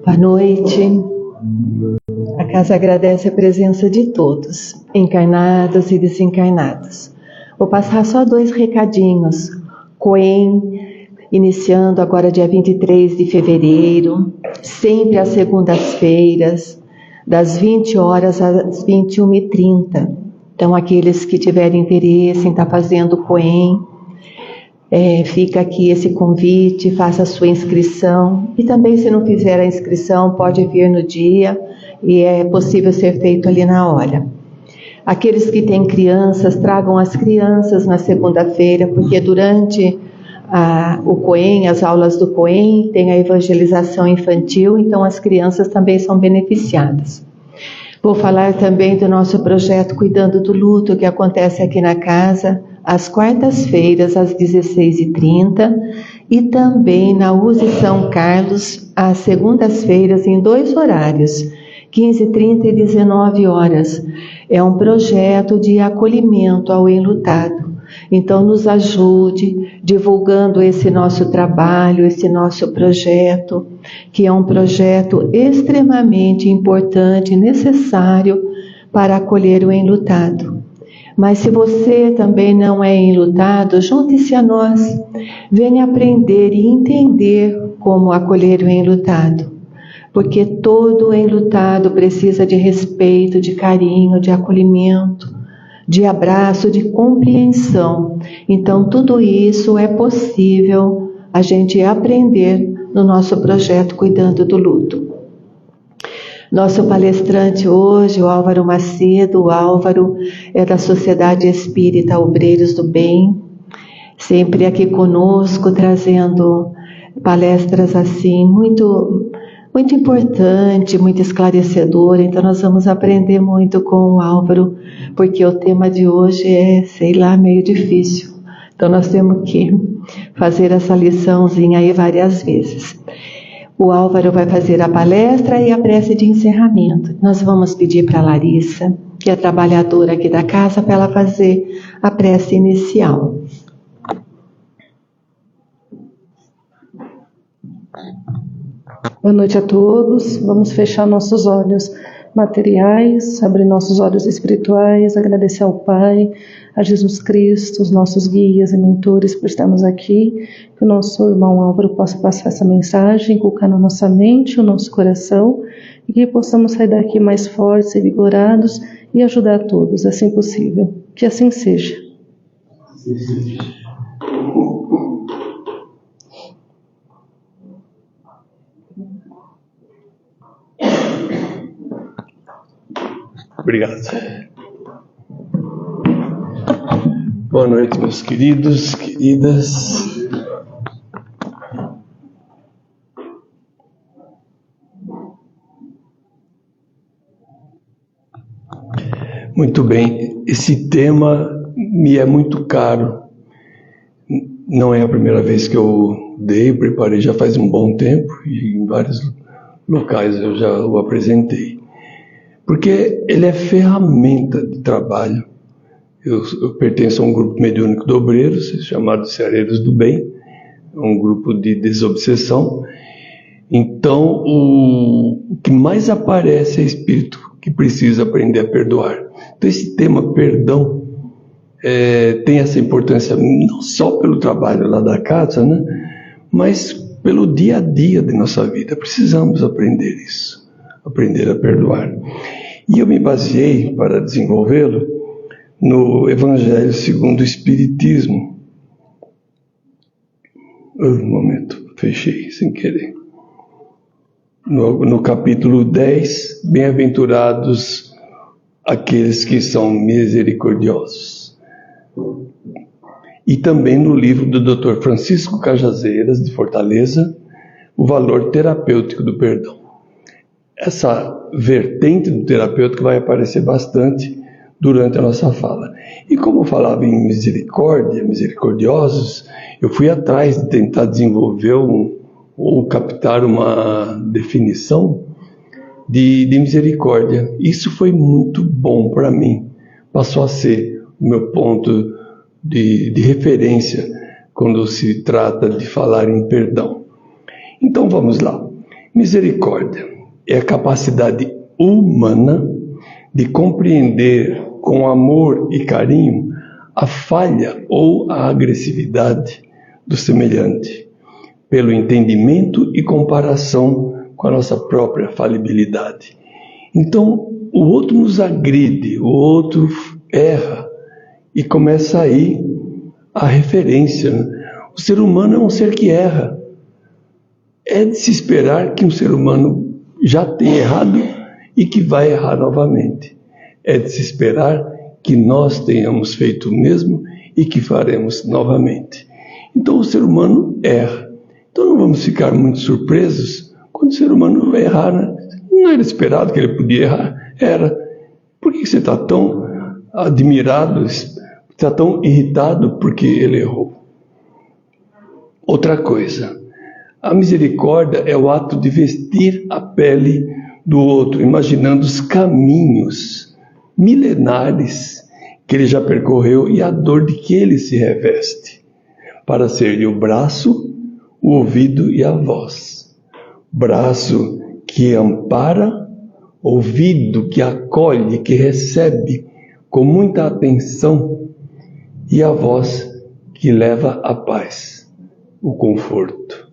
Boa noite. A casa agradece a presença de todos, encarnados e desencarnados. Vou passar só 2 recadinhos. Coen, iniciando agora dia 23 de fevereiro, sempre às segundas-feiras, das 20 horas às 21h30. Então, aqueles que tiverem interesse em estar fazendo Coen, fica aqui esse convite, faça a sua inscrição. E também, se não fizer a inscrição, pode vir no dia e é possível ser feito ali na hora. Aqueles que têm crianças, tragam as crianças na segunda-feira, porque durante o Coen, as aulas do Coen, tem a evangelização infantil, então as crianças também são beneficiadas. Vou falar também do nosso projeto Cuidando do Luto, que acontece aqui na casa, às quartas-feiras, às 16h30, e também na USE São Carlos, às segundas-feiras, em 2 horários, 15h30 e 19h. É um projeto de acolhimento ao enlutado. Então, nos ajude divulgando esse nosso trabalho, esse nosso projeto, que é um projeto extremamente importante e necessário para acolher o enlutado. Mas se você também não é enlutado, junte-se a nós. Venha aprender e entender como acolher o enlutado. Porque todo enlutado precisa de respeito, de carinho, de acolhimento, de abraço, de compreensão. Então, tudo isso é possível a gente aprender no nosso projeto Cuidando do Luto. Nosso palestrante hoje, o Álvaro Macedo. O Álvaro é da Sociedade Espírita Obreiros do Bem, sempre aqui conosco, trazendo palestras assim, muito importante, muito esclarecedora. Então nós vamos aprender muito com o Álvaro, porque o tema de hoje é, meio difícil. Então nós temos que fazer essa liçãozinha aí várias vezes. O Álvaro vai fazer a palestra e a prece de encerramento. Nós vamos pedir para a Larissa, que é trabalhadora aqui da casa, para ela fazer a prece inicial. Boa noite a todos. Vamos fechar nossos olhos materiais, abrir nossos olhos espirituais, agradecer ao Pai, a Jesus Cristo, os nossos guias e mentores por estarmos aqui, que o nosso irmão Álvaro possa passar essa mensagem, colocar na nossa mente, o nosso coração, e que possamos sair daqui mais fortes e vigorados e ajudar a todos, assim possível. Que assim seja. Obrigado. Boa noite, meus queridos, queridas. Muito bem, esse tema me é muito caro. Não é a primeira vez que eu preparei já faz um bom tempo e em vários locais eu já o apresentei. Porque ele é ferramenta de trabalho. Eu pertenço a um grupo mediúnico de obreiros, chamado Ceareiros do Bem, um grupo de desobsessão. Então, o que mais aparece é espírito que precisa aprender a perdoar. Então, esse tema, perdão, tem essa importância não só pelo trabalho lá da casa, né, mas pelo dia a dia de nossa vida. Precisamos aprender isso, aprender a perdoar. E eu me baseei, para desenvolvê-lo, no Evangelho segundo o Espiritismo. Um momento, fechei sem querer. No capítulo 10, bem-aventurados aqueles que são misericordiosos. E também no livro do Dr. Francisco Cajazeiras, de Fortaleza, O Valor Terapêutico do Perdão. Essa vertente do terapêutico vai aparecer bastante durante a nossa fala. E como eu falava em misericórdia, misericordiosos, eu fui atrás de tentar desenvolver ou captar uma definição de misericórdia. Isso foi muito bom para mim. Passou a ser o meu ponto de referência quando se trata de falar em perdão. Então vamos lá. Misericórdia é a capacidade humana de compreender com amor e carinho a falha ou a agressividade do semelhante, pelo entendimento e comparação com a nossa própria falibilidade. Então, o outro nos agride, o outro erra, e começa aí a referência. O ser humano é um ser que erra. É de se esperar que um ser humano já tenha errado e que vai errar novamente. É de se esperar que nós tenhamos feito o mesmo e que faremos novamente. Então o ser humano erra. Então não vamos ficar muito surpresos quando o ser humano vai errar, né? Não era esperado que ele podia errar? Era. Por que você está tão admirado, está tão irritado porque ele errou? Outra coisa, a misericórdia é o ato de vestir a pele do outro, imaginando os caminhos milenares que ele já percorreu e a dor de que ele se reveste, para ser-lhe o braço, o ouvido e a voz. Braço que ampara, ouvido que acolhe, que recebe com muita atenção, e a voz que leva a paz, o conforto.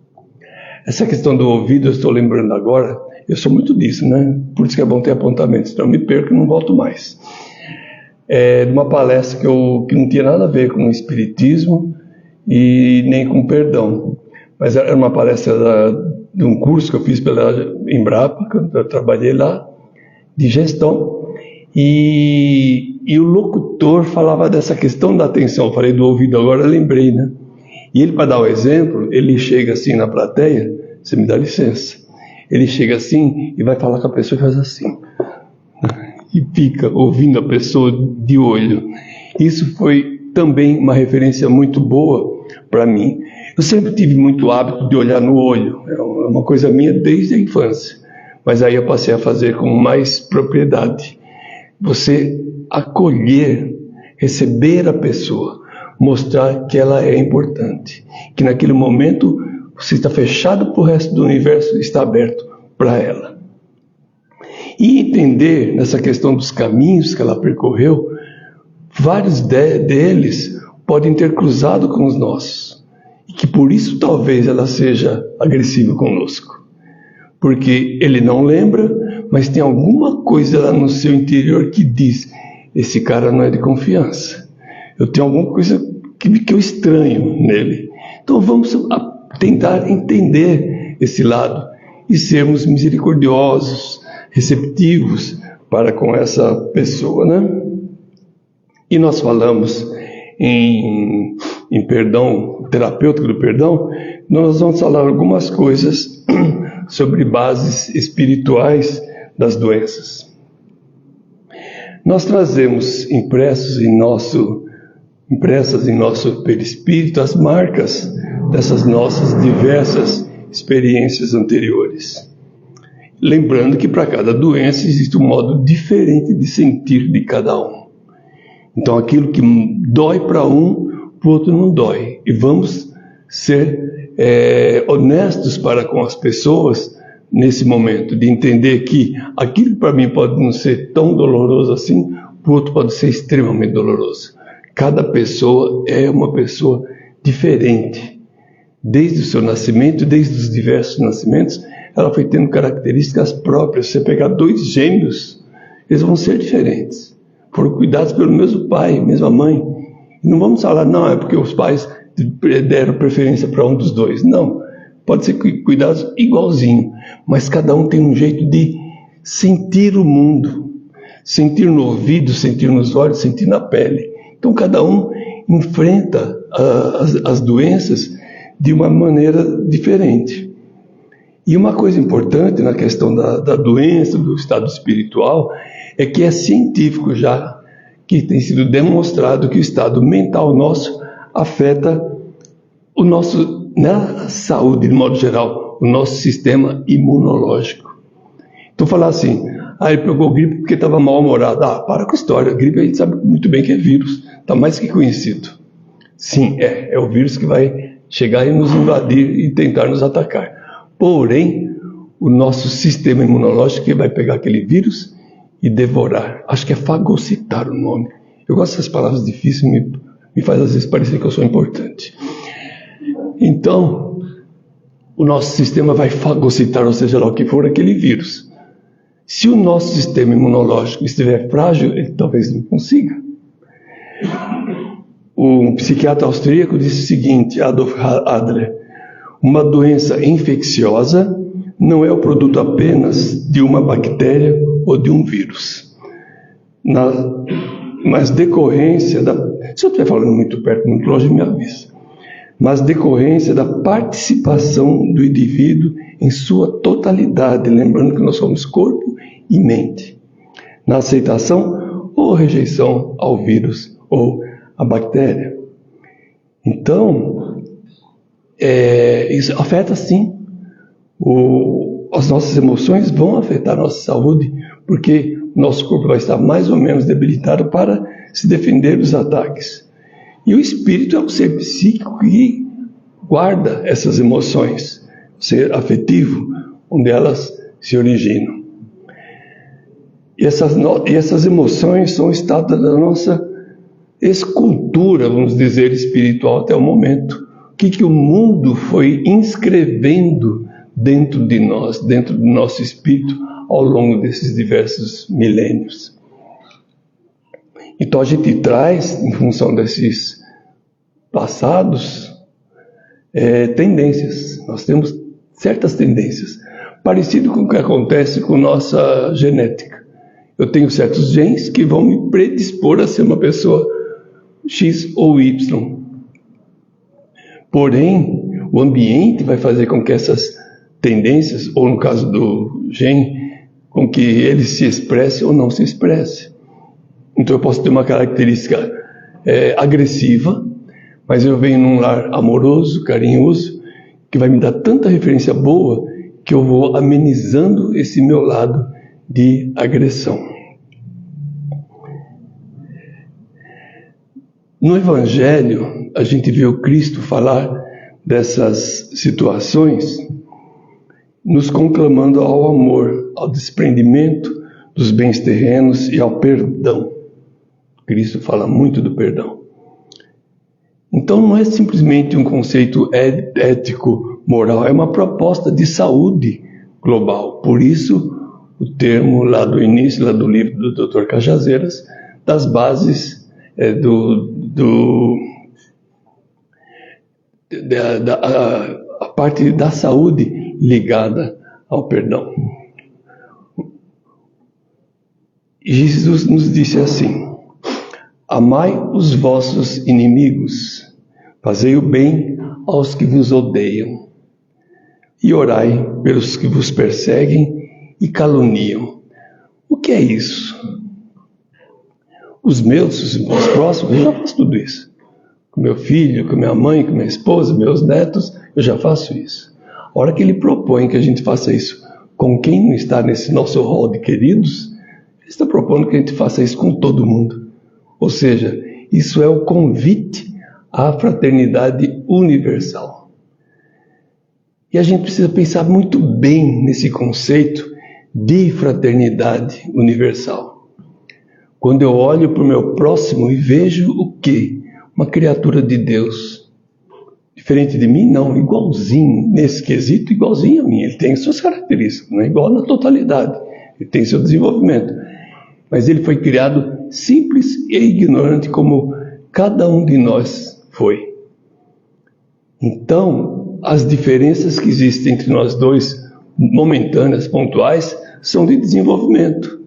Essa questão do ouvido, eu estou lembrando agora, eu sou muito disso, né? Por isso que é bom ter apontamentos, então eu me perco e não volto mais. De uma palestra que não tinha nada a ver com o espiritismo e nem com perdão, mas era uma palestra de um curso que eu fiz pela Embrapa, que eu trabalhei lá, de gestão, e o locutor falava dessa questão da atenção. Eu falei do ouvido agora, lembrei, né? E ele, para dar o exemplo, ele chega assim na plateia, você me dá licença, ele chega assim e vai falar com a pessoa e faz assim, e fica ouvindo a pessoa de olho. Isso foi também uma referência muito boa para mim. Eu sempre tive muito hábito de olhar no olho, é uma coisa minha desde a infância, mas aí eu passei a fazer com mais propriedade. Você acolher, receber a pessoa, mostrar que ela é importante, que naquele momento você está fechado para o resto do universo, está aberto para ela. E entender nessa questão dos caminhos que ela percorreu, vários deles podem ter cruzado com os nossos, e que por isso talvez ela seja agressiva conosco, porque ele não lembra, mas tem alguma coisa lá no seu interior que diz, esse cara não é de confiança, eu tenho alguma coisa que eu estranho nele. Então vamos tentar entender esse lado e sermos misericordiosos, receptivos para com essa pessoa, né? E nós falamos em perdão, terapêutico do perdão, nós vamos falar algumas coisas sobre bases espirituais das doenças. Nós trazemos impressas em nosso perispírito as marcas dessas nossas diversas experiências anteriores. Lembrando que para cada doença existe um modo diferente de sentir de cada um. Então aquilo que dói para um, para o outro não dói. E vamos ser honestos para com as pessoas nesse momento, de entender que aquilo que para mim pode não ser tão doloroso assim, para o outro pode ser extremamente doloroso. Cada pessoa é uma pessoa diferente. Desde o seu nascimento, desde os diversos nascimentos, ela foi tendo características próprias. Se você pegar dois gêmeos, eles vão ser diferentes. Foram cuidados pelo mesmo pai, mesma mãe. E não vamos falar, não, é porque os pais deram preferência para um dos dois. Não, pode ser cuidados igualzinho, mas cada um tem um jeito de sentir o mundo. Sentir no ouvido, sentir nos olhos, sentir na pele. Então cada um enfrenta as doenças de uma maneira diferente. E uma coisa importante na questão da doença, do estado espiritual, é que é científico já, que tem sido demonstrado que o estado mental nosso afeta o nosso, na saúde, de modo geral, o nosso sistema imunológico. Então falar assim, ele pegou gripe porque estava mal-humorado. Para com a história, gripe a gente sabe muito bem que é vírus, está mais que conhecido. Sim, é o vírus que vai chegar e nos invadir e tentar nos atacar. Porém, o nosso sistema imunológico que vai pegar aquele vírus e devorar. Acho que é fagocitar o nome. Eu gosto dessas palavras difíceis, me faz às vezes parecer que eu sou importante. Então, o nosso sistema vai fagocitar, ou seja lá o que for, aquele vírus. Se o nosso sistema imunológico estiver frágil, ele talvez não consiga. Um psiquiatra austríaco disse o seguinte, Adolf Adler: uma doença infecciosa não é o produto apenas de uma bactéria ou de um vírus, mas decorrência da... Se eu estiver falando muito perto, muito longe, me avisa. Mas decorrência da participação do indivíduo em sua totalidade, lembrando que nós somos corpo e mente, na aceitação ou rejeição ao vírus ou à bactéria. Então, isso afeta sim. As nossas emoções vão afetar a nossa saúde, porque nosso corpo vai estar mais ou menos debilitado para se defender dos ataques. E o espírito é um ser psíquico que guarda essas emoções, ser afetivo, onde elas se originam. E essas emoções são o estado da nossa escultura, vamos dizer, espiritual até o momento. O que o mundo foi inscrevendo dentro de nós, dentro do nosso espírito, ao longo desses diversos milênios. Então a gente traz, em função desses passados, tendências. Nós temos certas tendências, parecido com o que acontece com nossa genética. Eu tenho certos genes que vão me predispor a ser uma pessoa X ou Y. Porém, o ambiente vai fazer com que essas tendências, ou no caso do gene, com que ele se expresse ou não se expresse. Então eu posso ter uma característica agressiva, mas eu venho num lar amoroso, carinhoso, que vai me dar tanta referência boa que eu vou amenizando esse meu lado de agressão. No Evangelho, a gente vê o Cristo falar dessas situações, nos conclamando ao amor, ao desprendimento dos bens terrenos e ao perdão. Cristo fala muito do perdão. Então não é simplesmente um conceito ético, moral, é uma proposta de saúde global. Por isso, o termo lá do início, lá do livro do Dr. Cajazeiras, das bases a parte da saúde ligada ao perdão. Jesus nos disse assim: amai os vossos inimigos, fazei o bem aos que vos odeiam, e orai pelos que vos perseguem e caluniam. O que é isso? Os meus próximos, eu já faço tudo isso. Com meu filho, com minha mãe, com minha esposa, meus netos, eu já faço isso. A hora que ele propõe que a gente faça isso com quem não está nesse nosso rol de queridos, ele está propondo que a gente faça isso com todo mundo. Ou seja, isso é o convite à fraternidade universal. E a gente precisa pensar muito bem nesse conceito de fraternidade universal. Quando eu olho para o meu próximo e vejo o quê? Uma criatura de Deus. Diferente de mim? Não, igualzinho, nesse quesito, igualzinho a mim. Ele tem suas características, não é igual na totalidade. Ele tem seu desenvolvimento. Mas ele foi criado simples e ignorante como cada um de nós foi. Então, as diferenças que existem entre nós dois, momentâneas, pontuais, são de desenvolvimento.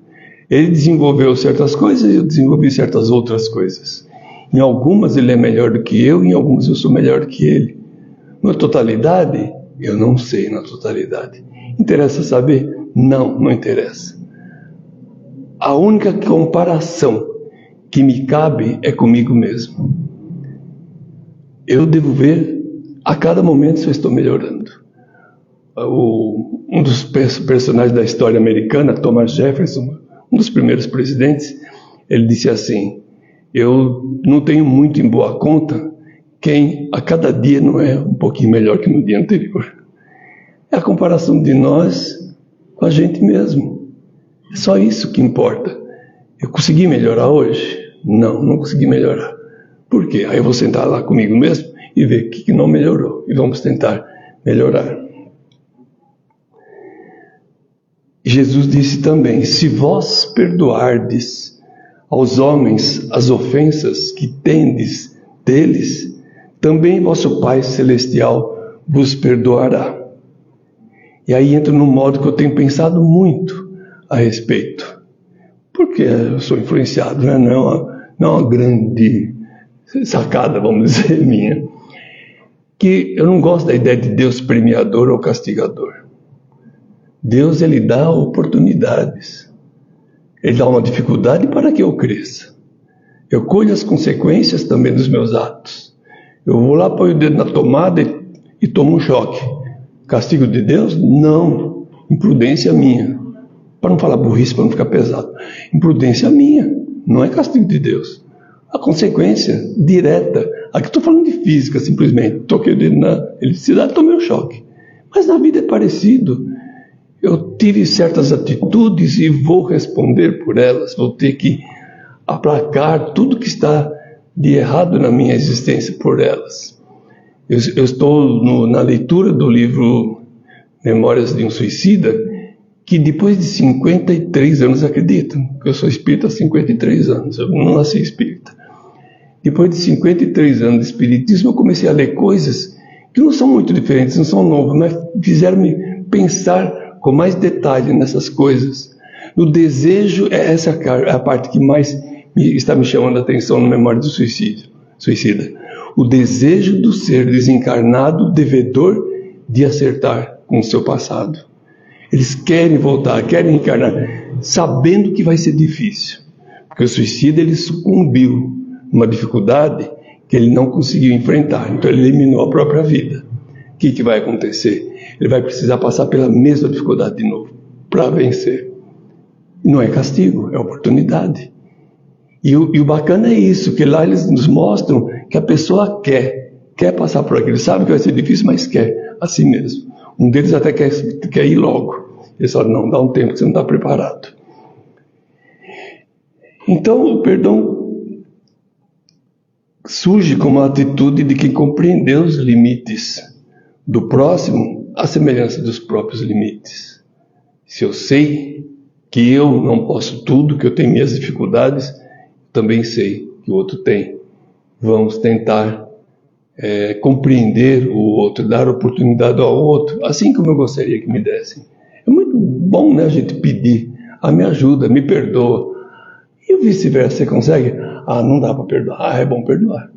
Ele desenvolveu certas coisas e eu desenvolvi certas outras coisas. Em algumas ele é melhor do que eu, em algumas eu sou melhor do que ele. Na totalidade, eu não sei na totalidade. Interessa saber? Não, não interessa. A única comparação que me cabe é comigo mesmo. Eu devo ver a cada momento se eu estou melhorando. Um dos personagens da história americana, Thomas Jefferson, um dos primeiros presidentes, ele disse assim: eu não tenho muito em boa conta quem a cada dia não é um pouquinho melhor que no dia anterior. É a comparação de nós com a gente mesmo. É só isso que importa. Eu consegui melhorar hoje? Não consegui melhorar. Por quê? Aí eu vou sentar lá comigo mesmo e ver o que não melhorou. E vamos tentar melhorar. Jesus disse também: se vós perdoardes aos homens as ofensas que tendes deles, também vosso Pai Celestial vos perdoará. E aí entra num modo que eu tenho pensado muito a respeito. Porque eu sou influenciado, né? Não é uma grande sacada, vamos dizer, minha. Que eu não gosto da ideia de Deus premiador ou castigador. Deus, Ele dá oportunidades. Ele dá uma dificuldade para que eu cresça. Eu colho as consequências também dos meus atos. Eu vou lá, ponho o dedo na tomada e tomo um choque. Castigo de Deus? Não. Imprudência minha. Para não falar burrice, para não ficar pesado. Imprudência minha. Não é castigo de Deus. A consequência direta. Aqui estou falando de física, simplesmente. Toquei o dedo na eletricidade, tomei um choque. Mas na vida é parecido. Eu tive certas atitudes e vou responder por elas. Vou ter que aplacar tudo que está de errado na minha existência por elas. Eu estou na leitura do livro Memórias de um Suicida, que depois de 53 anos, acreditam, que eu sou espírita há 53 anos, eu não nasci espírita. Depois de 53 anos de espiritismo, eu comecei a ler coisas que não são muito diferentes, não são novas, mas fizeram-me pensar com mais detalhe nessas coisas. No desejo, essa é a parte que mais está me chamando a atenção no Memória do Suicida. O desejo do ser desencarnado devedor de acertar com o seu passado. Eles querem voltar, querem encarnar, sabendo que vai ser difícil. Porque o suicida, ele sucumbiu numa dificuldade que ele não conseguiu enfrentar. Então ele eliminou a própria vida. O que vai acontecer? Ele vai precisar passar pela mesma dificuldade de novo para vencer. Não é castigo, é oportunidade. E o bacana é isso, que lá eles nos mostram que a pessoa quer passar por aquilo. Sabe que vai ser difícil, mas quer, assim mesmo. Um deles até quer ir logo. Ele fala, não, dá um tempo que você não está preparado. Então o perdão surge como a atitude de quem compreendeu os limites do próximo, à semelhança dos próprios limites. Se eu sei que eu não posso tudo, que eu tenho minhas dificuldades, também sei que o outro tem. Vamos tentar compreender o outro, dar oportunidade ao outro, assim como eu gostaria que me dessem. É muito bom, né, a gente pedir, me ajuda, me perdoa. E o vice-versa, você consegue? Não dá para perdoar. É bom perdoar.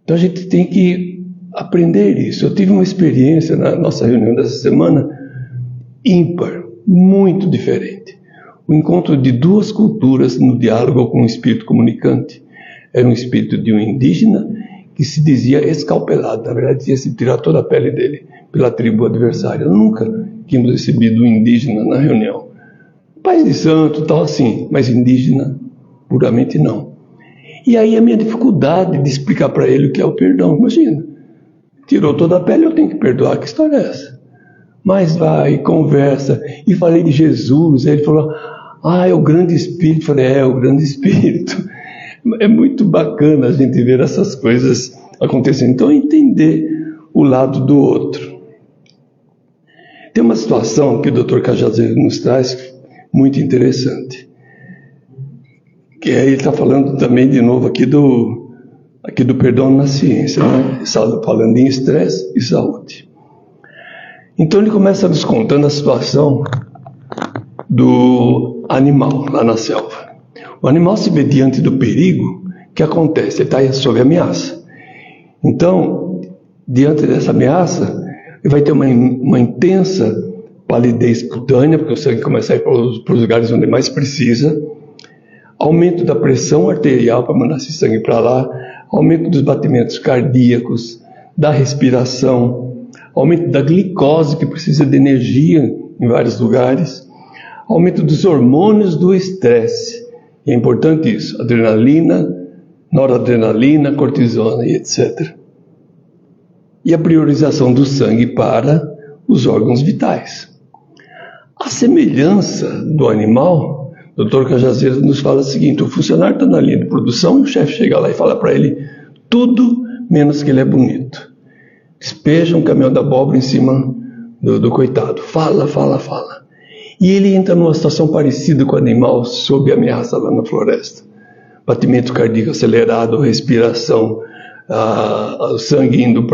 Então a gente tem que aprender isso. Eu tive uma experiência na nossa reunião dessa semana ímpar, muito diferente. O encontro de duas culturas no diálogo com um espírito comunicante. Era um espírito de um indígena que se dizia escalpelado. Na verdade, tinha se tirar toda a pele dele pela tribo adversária. Nunca tínhamos recebido um indígena na reunião. Pai de santo, tal assim, mas indígena puramente não. E aí a minha dificuldade de explicar para ele o que é o perdão. Imagina, tirou toda a pele, eu tenho que perdoar. Que história é essa? Mas vai, conversa. E falei de Jesus. Aí ele falou, é o grande Espírito. Falei, é o grande Espírito. É muito bacana a gente ver essas coisas acontecendo. Então, entender o lado do outro. Tem uma situação que o Dr. Cajazeiro nos traz muito interessante. Que ele está falando também de novo aqui do perdão na ciência, né? Falando em estresse e saúde. Então ele começa nos contando a situação do animal lá na selva. O animal se vê diante do perigo, que acontece? Ele está sob ameaça. Então, diante dessa ameaça, ele vai ter uma intensa palidez cutânea, porque o sangue começa a ir para os lugares onde mais precisa, aumento da pressão arterial para mandar esse sangue para lá, aumento dos batimentos cardíacos, da respiração, aumento da glicose, que precisa de energia em vários lugares, aumento dos hormônios do estresse. E é importante isso, adrenalina, noradrenalina, cortisona e etc. e a priorização do sangue para os órgãos vitais. A semelhança do animal, o Dr. Cajazeiras nos fala o seguinte: o funcionário está na linha de produção e o chefe chega lá e fala para ele tudo menos que ele é bonito. Despeja um caminhão da abóbora em cima do coitado. Fala. E ele entra numa situação parecida com o animal sob ameaça lá na floresta. Batimento cardíaco acelerado, respiração, o sangue indo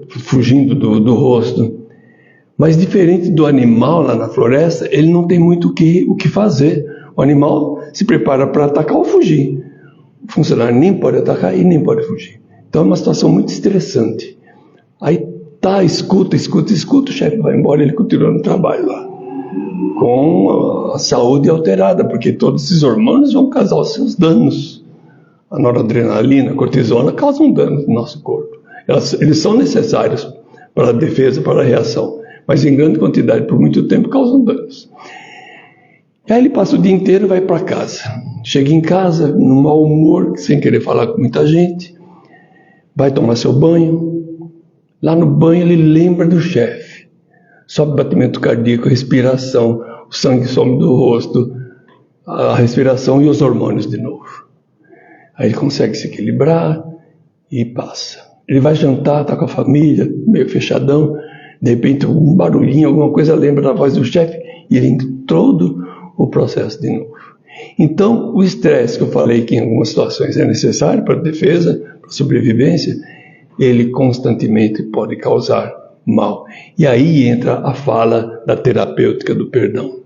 fugindo do rosto. Mas diferente do animal lá na floresta, ele não tem muito o que fazer. O animal se prepara para atacar ou fugir. O funcionário nem pode atacar e nem pode fugir. Então é uma situação muito estressante. Aí escuta, o chefe vai embora e ele continua no trabalho lá, com a saúde alterada, porque todos esses hormônios vão causar os seus danos. A noradrenalina, a cortisona causam danos no nosso corpo. Eles são necessários para a defesa, para a reação, mas em grande quantidade, por muito tempo, causam danos. E aí ele passa o dia inteiro e vai para casa. Chega em casa, num mau humor, sem querer falar com muita gente, vai tomar seu banho. Lá no banho ele lembra do chefe. Sobe batimento cardíaco, respiração, o sangue some do rosto, a respiração e os hormônios de novo. Aí ele consegue se equilibrar e passa. Ele vai jantar, está com a família, meio fechadão, de repente um barulhinho, alguma coisa lembra da voz do chefe e ele entra todo o processo de novo. Então, o estresse que eu falei que em algumas situações é necessário para a defesa, para a sobrevivência, ele constantemente pode causar mal. E aí entra a fala da terapêutica do perdão.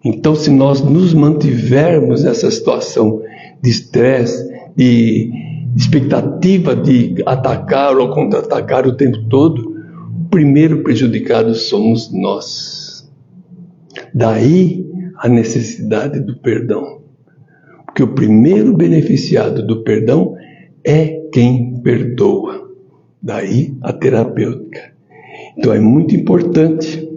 Então, se nós nos mantivermos nessa situação de estresse, de expectativa de atacar ou contra-atacar o tempo todo, o primeiro prejudicado somos nós. Daí a necessidade do perdão. Porque o primeiro beneficiado do perdão é quem perdoa. Daí a terapêutica. Então é muito importante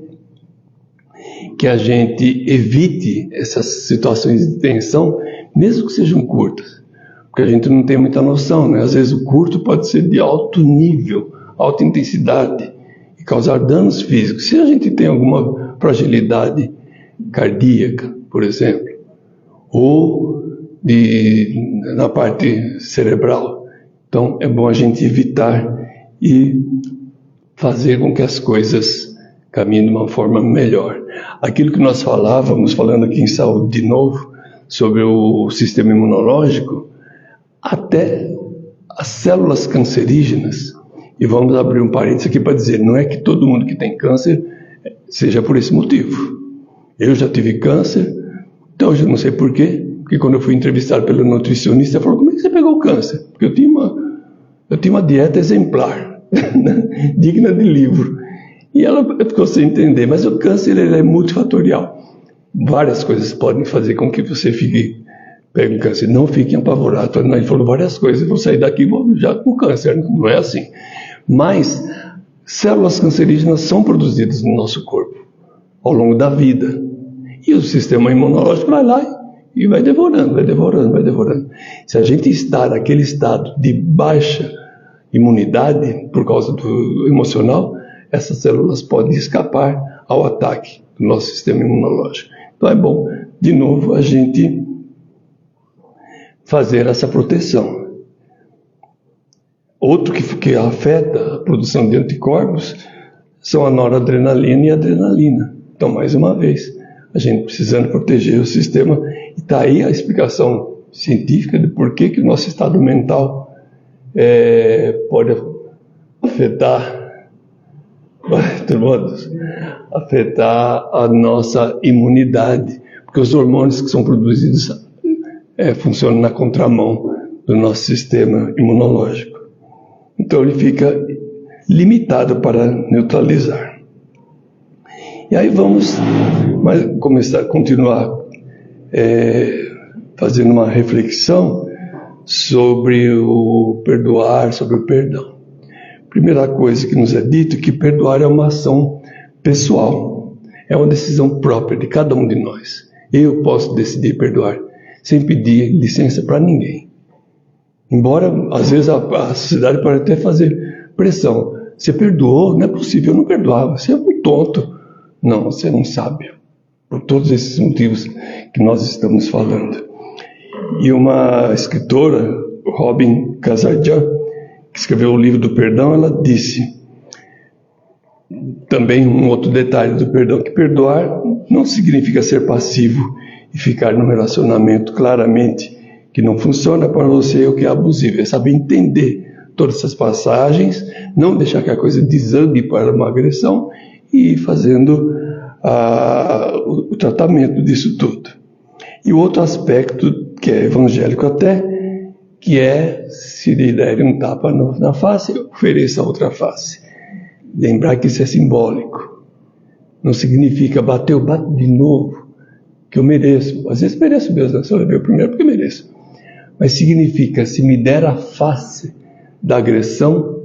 que a gente evite essas situações de tensão, mesmo que sejam curtas. Porque a gente não tem muita noção, né? Às vezes o curto pode ser de alto nível, alta intensidade e causar danos físicos. Se a gente tem alguma fragilidade cardíaca, por exemplo, ou na parte cerebral, então é bom a gente evitar e fazer com que as coisas caminhem de uma forma melhor. Aquilo que nós falando aqui em saúde de novo, sobre o sistema imunológico, até as células cancerígenas, e vamos abrir um parênteses aqui para dizer, não é que todo mundo que tem câncer seja por esse motivo. Eu já tive câncer, então eu não sei porquê, porque quando eu fui entrevistado pelo nutricionista, ele falou, como é que você pegou o câncer? Porque eu tinha uma dieta exemplar, digna de livro. E ela ficou sem entender, mas o câncer ele é multifatorial. Várias coisas podem fazer com que você pegue o câncer. Não fiquem apavorados. Ele falou várias coisas, eu vou sair daqui já com câncer. Não é assim. Mas células cancerígenas são produzidas no nosso corpo ao longo da vida. E o sistema imunológico vai lá e vai devorando. Se a gente está naquele estado de baixa imunidade por causa do emocional, essas células podem escapar ao ataque do nosso sistema imunológico. Então é bom, de novo, a gente fazer essa proteção. Outro que afeta a produção de anticorpos são a noradrenalina e a adrenalina. Então, mais uma vez, a gente precisando proteger o sistema. E está aí a explicação científica de por que o nosso estado mental pode afetar a nossa imunidade, porque os hormônios que são produzidos funcionam na contramão do nosso sistema imunológico. Então ele fica limitado para neutralizar. E aí vamos continuar fazendo uma reflexão sobre o perdoar, sobre o perdão. Primeira coisa que nos é dito é que perdoar é uma ação pessoal, é uma decisão própria de cada um de nós. Eu posso decidir perdoar sem pedir licença para ninguém. Embora, às vezes, a sociedade pode até fazer pressão. Você perdoou? Não é possível, eu não perdoava. Você é muito tonto. Não, você não sabe. Por todos esses motivos que nós estamos falando. E uma escritora, Robin Kazarjan, que escreveu o livro do perdão, ela disse também um outro detalhe do perdão, que perdoar não significa ser passivo e ficar num relacionamento claramente que não funciona para você ou que é abusivo. É saber entender todas essas passagens, não deixar que a coisa desande para uma agressão e ir fazendo o tratamento disso tudo. E o outro aspecto, que é evangélico até, que é, se lhe der um tapa na face, ofereça a outra face. Lembrar que isso é simbólico. Não significa bate de novo, que eu mereço. Às vezes mereço mesmo, né? Se eu levei o primeiro porque mereço. Mas significa, se me der a face da agressão,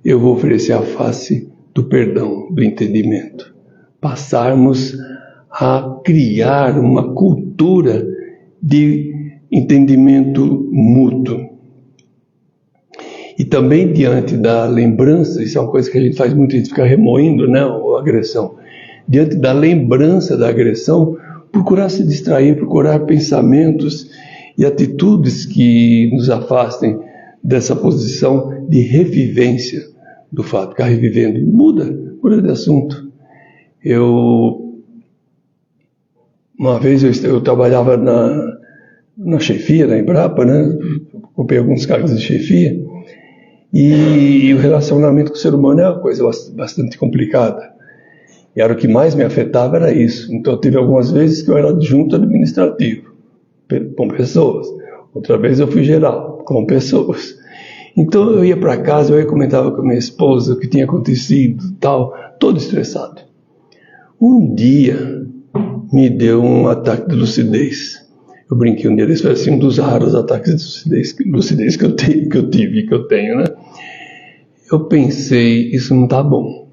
eu vou oferecer a face do perdão, do entendimento. Passarmos a criar uma cultura de entendimento mútuo. E também diante da lembrança, isso é uma coisa que a gente faz muito, a gente fica remoendo, né, a agressão. Diante da lembrança da agressão, procurar se distrair, procurar pensamentos e atitudes que nos afastem dessa posição de revivência do fato, ficar revivendo. Muda de assunto. Uma vez eu trabalhava na chefia, na Embrapa, né? Ocupei alguns cargos de chefia, e o relacionamento com o ser humano é uma coisa bastante complicada. E era o que mais me afetava, era isso. Então teve algumas vezes que eu era adjunto administrativo, com pessoas. Outra vez eu fui geral, com pessoas. Então eu ia para casa, eu comentava com a minha esposa o que tinha acontecido, tal, todo estressado. Um dia me deu um ataque de lucidez. Eu brinquei um dia desse, foi assim, um dos raros ataques de lucidez que eu tenho, né? Eu pensei, isso não está bom.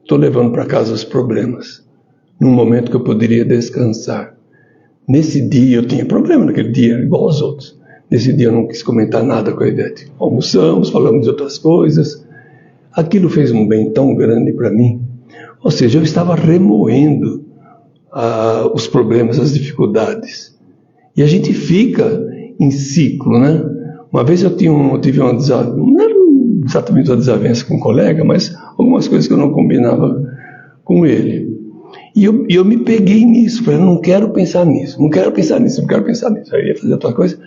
Estou levando para casa os problemas, num momento que eu poderia descansar. Nesse dia, eu tinha problema naquele dia, igual aos outros. Nesse dia eu não quis comentar nada com a Ivete. Almoçamos, falamos de outras coisas. Aquilo fez um bem tão grande para mim. Ou seja, eu estava remoendo os problemas, as dificuldades. E a gente fica em ciclo, né? Uma vez eu tive uma desavença, não era exatamente uma desavença com um colega, mas algumas coisas que eu não combinava com ele. E eu me peguei nisso, falei, não quero pensar nisso, não quero pensar nisso. Aí eu ia fazer outra coisa,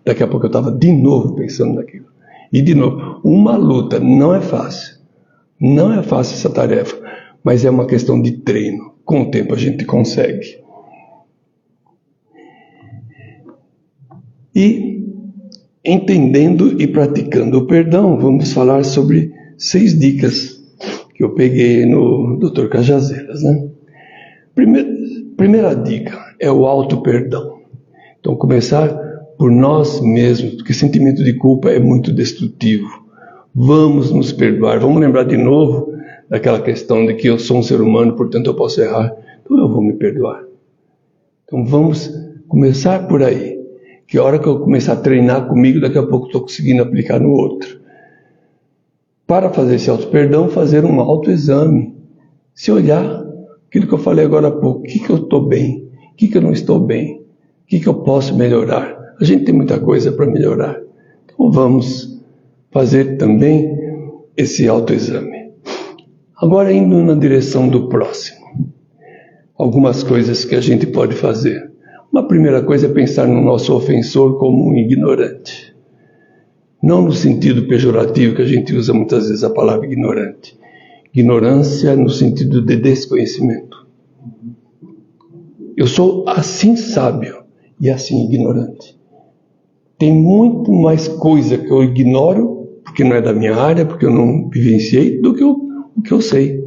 daqui a pouco eu estava de novo pensando naquilo. E de novo, uma luta, não é fácil. Não é fácil essa tarefa, mas é uma questão de treino. Com o tempo a gente consegue. E, entendendo e praticando o perdão, vamos falar sobre 6 dicas que eu peguei no Dr. Cajazeiras, né? Primeira dica é o auto-perdão. Então, começar por nós mesmos, porque sentimento de culpa é muito destrutivo. Vamos nos perdoar, vamos lembrar de novo daquela questão de que eu sou um ser humano, portanto eu posso errar, então eu vou me perdoar. Então vamos começar por aí, que a hora que eu começar a treinar comigo, daqui a pouco estou conseguindo aplicar no outro. Para fazer esse auto-perdão, fazer um autoexame, se olhar, aquilo que eu falei agora há pouco, o que eu estou bem, o que eu não estou bem, o que eu posso melhorar. A gente tem muita coisa para melhorar, então vamos fazer também esse autoexame. Agora, indo na direção do próximo, algumas coisas que a gente pode fazer. Uma primeira coisa é pensar no nosso ofensor como um ignorante. Não no sentido pejorativo que a gente usa muitas vezes a palavra ignorante. Ignorância no sentido de desconhecimento. Eu sou assim sábio e assim ignorante. Tem muito mais coisa que eu ignoro, porque não é da minha área, porque eu não vivenciei, do que o que eu sei.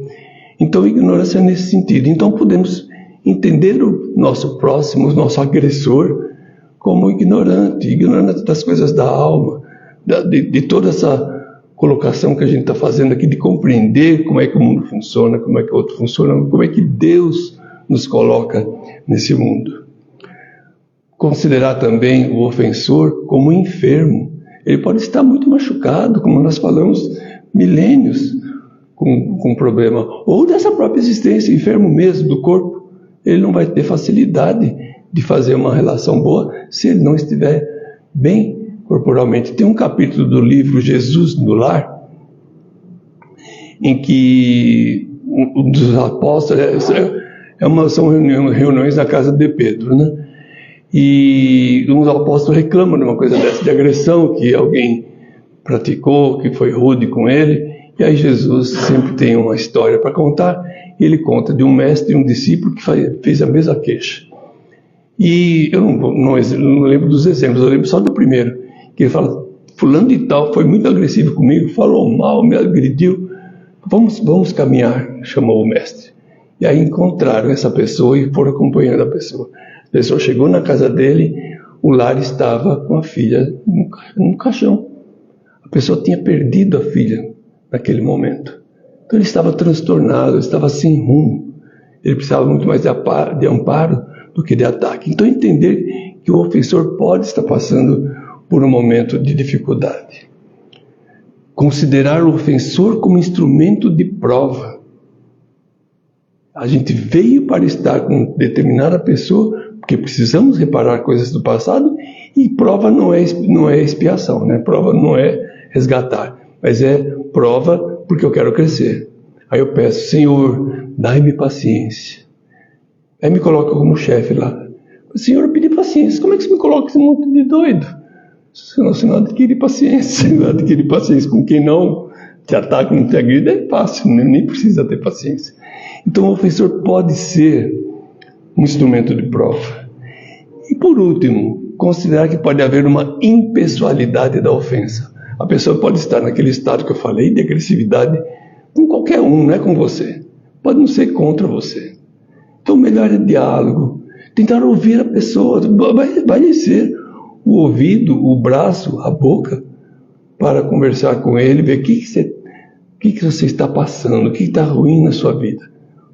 Então, ignorância é nesse sentido. Então, podemos entender o nosso próximo, o nosso agressor, como ignorante das coisas da alma, de toda essa colocação que a gente está fazendo aqui, de compreender como é que o mundo funciona, como é que o outro funciona, como é que Deus nos coloca nesse mundo. Considerar também o ofensor como enfermo. Ele pode estar muito machucado, como nós falamos milênios com problema, ou dessa própria existência, enfermo mesmo do corpo. Ele não vai ter facilidade de fazer uma relação boa se ele não estiver bem corporalmente. Tem um capítulo do livro Jesus no Lar, em que um dos apóstolos, são reuniões na casa de Pedro, né? E um dos apóstolos reclama de uma coisa dessa, de agressão que alguém praticou, que foi rude com ele. E aí Jesus sempre tem uma história para contar, e ele conta de um mestre e um discípulo que fez a mesma queixa. E eu não lembro dos exemplos, eu lembro só do primeiro, que ele fala: fulano de tal foi muito agressivo comigo, falou mal, me agrediu, vamos caminhar, chamou o mestre. E aí encontraram essa pessoa e foram acompanhando a pessoa. A pessoa chegou na casa dele, o lar estava com a filha no caixão. A pessoa tinha perdido a filha naquele momento. Então ele estava transtornado, estava sem rumo. Ele precisava muito mais de amparo do que de ataque. Então entender que o ofensor pode estar passando por um momento de dificuldade. Considerar o ofensor como instrumento de prova. A gente veio para estar com determinada pessoa porque precisamos reparar coisas do passado, e prova não é expiação, né? Prova não é resgatar, mas é prova porque eu quero crescer. Aí eu peço: Senhor, dai-me paciência. Aí me coloca como chefe lá. Senhor, eu pedi paciência. Como é que você me coloca esse monte de doido? Você não adquire paciência. Não adquire paciência com quem não te ataca, não te agride, é fácil, nem precisa ter paciência. Então o ofensor pode ser um instrumento de prova. E por último, considerar que pode haver uma impessoalidade da ofensa. A pessoa pode estar naquele estado que eu falei, de agressividade, com qualquer um, não é com você. Pode não ser contra você. Então o melhor é diálogo. Tentar ouvir a pessoa. Vai ser o ouvido, o braço, a boca, para conversar com ele, ver o que você está passando, o que está ruim na sua vida.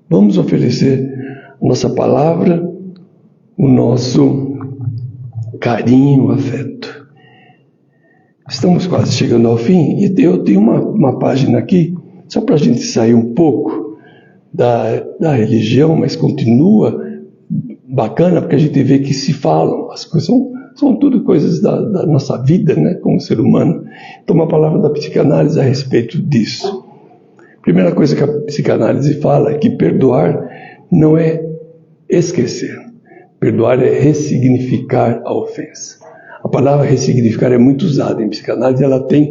Vamos oferecer a nossa palavra, o nosso carinho, o afeto. Estamos quase chegando ao fim, e eu tenho uma página aqui, só para a gente sair um pouco da religião, mas continua bacana, porque a gente vê que se falam, as coisas são tudo coisas da nossa vida, né, como ser humano. Então, uma palavra da psicanálise a respeito disso. Primeira coisa que a psicanálise fala é que perdoar não é esquecer. Perdoar é ressignificar a ofensa. A palavra ressignificar é muito usada em psicanálise, ela tem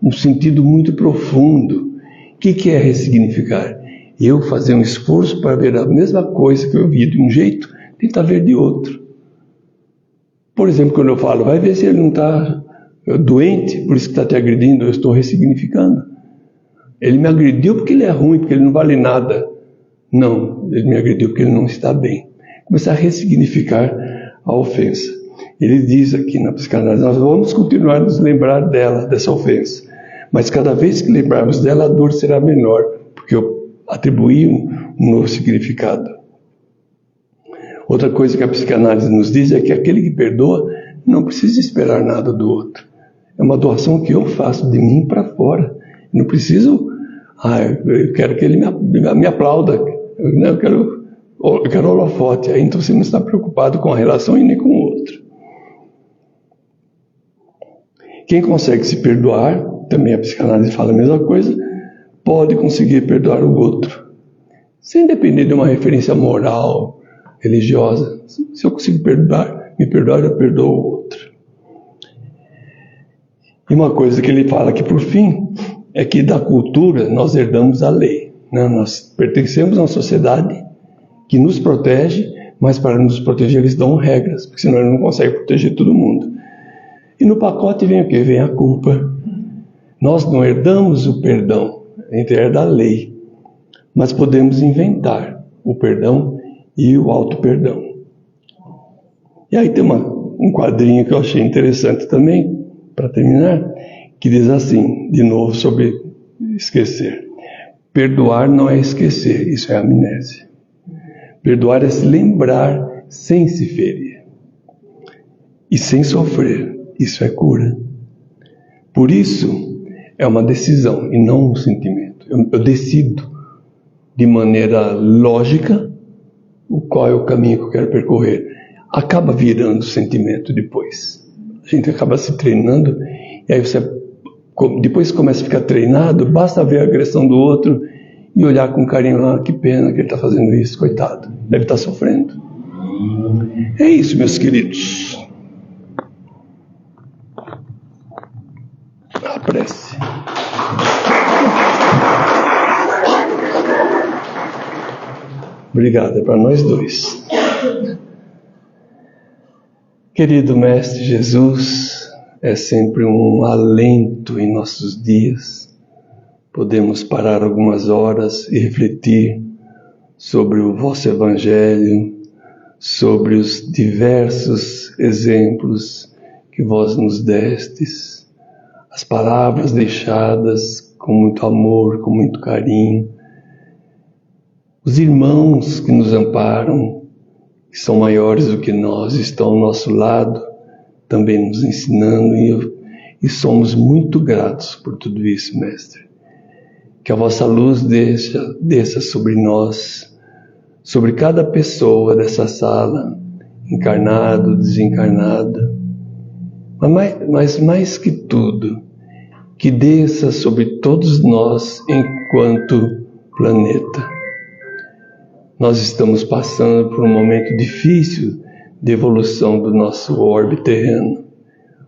um sentido muito profundo. O que é ressignificar? Eu fazer um esforço para ver a mesma coisa que eu vi de um jeito, tentar ver de outro. Por exemplo, quando eu falo, vai ver se ele não está doente, por isso que está te agredindo, eu estou ressignificando. Ele me agrediu porque ele é ruim, porque ele não vale nada. Não, ele me agrediu porque ele não está bem. Começar a ressignificar a ofensa. Ele diz aqui na psicanálise: nós vamos continuar a nos lembrar dela, dessa ofensa. Mas cada vez que lembrarmos dela, a dor será menor, porque eu atribuí um novo significado. Outra coisa que a psicanálise nos diz é que aquele que perdoa não precisa esperar nada do outro. É uma doação que eu faço de mim para fora. Não preciso, eu quero que ele me aplauda, eu quero holofote. Aí então você não está preocupado com a relação e nem com o outro. Quem consegue se perdoar, também a psicanálise fala a mesma coisa, pode conseguir perdoar o outro, sem depender de uma referência moral, religiosa. Se eu consigo me perdoar, eu perdoo o outro. E uma coisa que ele fala que, por fim, é que da cultura nós herdamos a lei, né? Nós pertencemos a uma sociedade que nos protege, mas para nos proteger eles dão regras, porque senão eles não conseguem proteger todo mundo. E no pacote vem o quê? Vem a culpa. Nós não herdamos o perdão, a gente herda a lei, mas podemos inventar o perdão e o auto-perdão. E aí tem um quadrinho que eu achei interessante também, para terminar, que diz assim, de novo, sobre esquecer. Perdoar não é esquecer, isso é amnésia. Perdoar é se lembrar sem se ferir. E sem sofrer, isso é cura. Por isso, é uma decisão e não um sentimento. Eu decido de maneira lógica qual é o caminho que eu quero percorrer. Acaba virando sentimento depois. A gente acaba se treinando e aí você depois começa a ficar treinado, basta ver a agressão do outro e olhar com carinho, ah, que pena que ele está fazendo isso, coitado, deve estar sofrendo. É isso, meus queridos. A prece. Obrigado, é para nós dois. Querido Mestre Jesus, é sempre um alento em nossos dias. Podemos parar algumas horas e refletir sobre o vosso Evangelho, sobre os diversos exemplos que vós nos destes, as palavras deixadas com muito amor, com muito carinho, os irmãos que nos amparam, que são maiores do que nós, estão ao nosso lado, também nos ensinando, e somos muito gratos por tudo isso, Mestre. Que a vossa luz desça sobre nós, sobre cada pessoa dessa sala, encarnado, desencarnado, mas mais que tudo, que desça sobre todos nós enquanto planeta. Nós estamos passando por um momento difícil de evolução do nosso orbe terreno.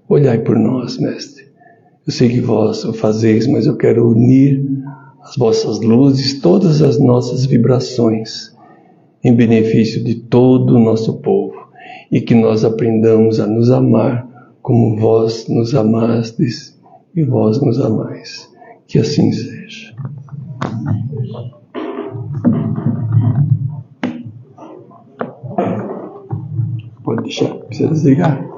Olhai por nós, Mestre. Eu sei que vós o fazeis, mas eu quero unir as vossas luzes, todas as nossas vibrações, em benefício de todo o nosso povo, e que nós aprendamos a nos amar como vós nos amastes e vós nos amais. Que assim seja. Pode deixar, precisa desligar.